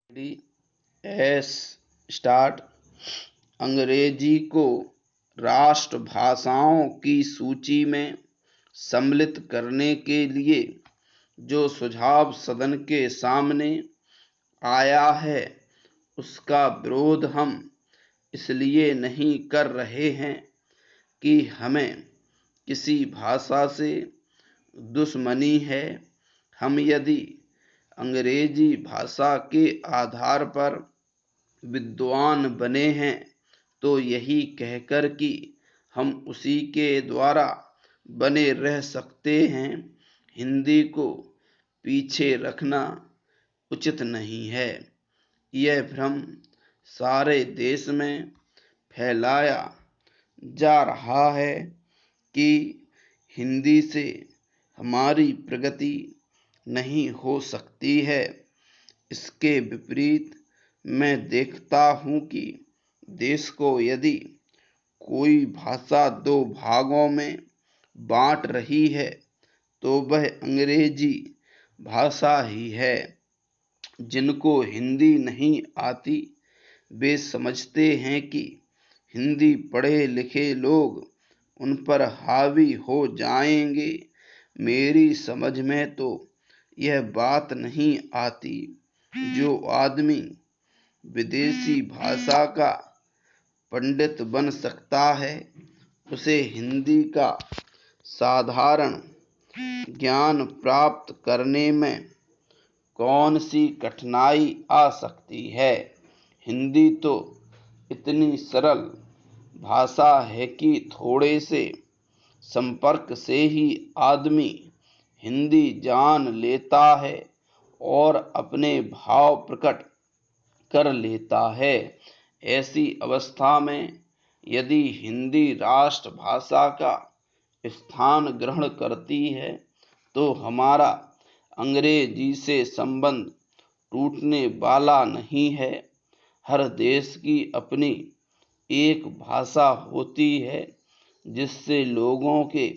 S start. अंग्रेजी को राष्ट्रभाषाओं की सूची में सम्मिलित करने के लिए जो सुझाव सदन के सामने आया है उसका विरोध हम इसलिए नहीं कर रहे हैं कि हमें किसी भाषा से दुश्मनी है। हम यदि अंग्रेजी भाषा के आधार पर विद्वान बने हैं तो यही कहकर कि हम उसी के द्वारा बने रह सकते हैं, हिंदी को पीछे रखना उचित नहीं है। यह भ्रम सारे देश में फैलाया जा रहा है कि हिंदी से हमारी प्रगति नहीं हो सकती है। इसके विपरीत मैं देखता हूँ कि देश को यदि कोई भाषा दो भागों में बांट रही है तो वह अंग्रेजी भाषा ही है। जिनको हिंदी नहीं आती वे समझते हैं कि हिंदी पढ़े लिखे लोग उन पर हावी हो जाएंगे। मेरी समझ में तो यह बात नहीं आती। जो आदमी विदेशी भाषा का पंडित बन सकता है उसे हिंदी का साधारण ज्ञान प्राप्त करने में कौन सी कठिनाई आ सकती है। हिंदी तो इतनी सरल भाषा है कि थोड़े से संपर्क से ही आदमी हिंदी जान लेता है और अपने भाव प्रकट कर लेता है। ऐसी अवस्था में यदि हिंदी राष्ट्रभाषा का स्थान ग्रहण करती है तो हमारा अंग्रेजी से संबंध टूटने वाला नहीं है। हर देश की अपनी एक भाषा होती है जिससे लोगों के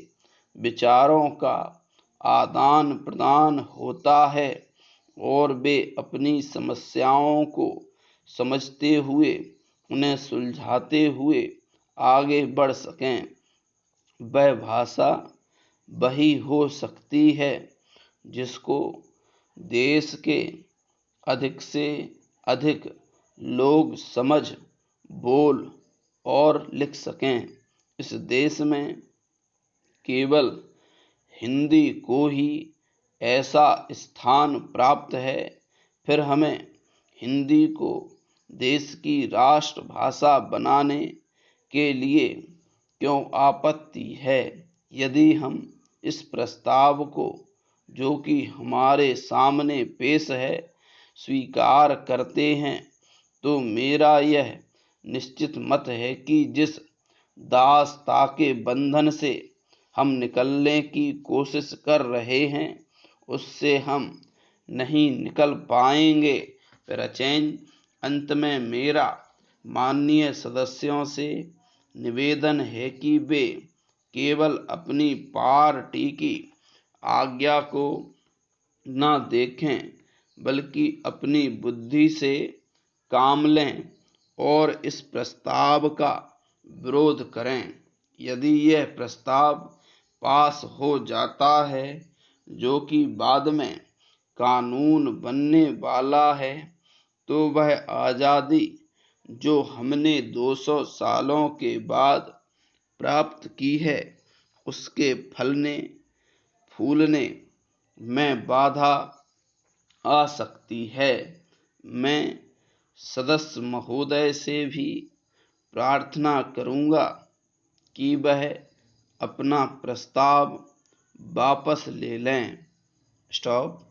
विचारों का आदान प्रदान होता है और वे अपनी समस्याओं को समझते हुए उन्हें सुलझाते हुए आगे बढ़ सकें। वह भाषा वही हो सकती है जिसको देश के अधिक से अधिक लोग समझ, बोल और लिख सकें। इस देश में केवल हिंदी को ही ऐसा स्थान प्राप्त है, फिर हमें हिंदी को देश की राष्ट्रभाषा बनाने के लिए क्यों आपत्ति है। यदि हम इस प्रस्ताव को जो कि हमारे सामने पेश है स्वीकार करते हैं तो मेरा यह निश्चित मत है कि जिस दासता के बंधन से हम निकलने की कोशिश कर रहे हैं उससे हम नहीं निकल पाएंगे। प्रचेन अंत में मेरा माननीय सदस्यों से निवेदन है कि वे केवल अपनी पार्टी की आज्ञा को न देखें बल्कि अपनी बुद्धि से काम लें और इस प्रस्ताव का विरोध करें। यदि यह प्रस्ताव पास हो जाता है जो कि बाद में कानून बनने वाला है तो वह आज़ादी जो हमने 200 सालों के बाद प्राप्त की है उसके फलने फूलने में बाधा आ सकती है। मैं सदस्य महोदय से भी प्रार्थना करूंगा कि वह अपना प्रस्ताव वापस ले लें। स्टॉप।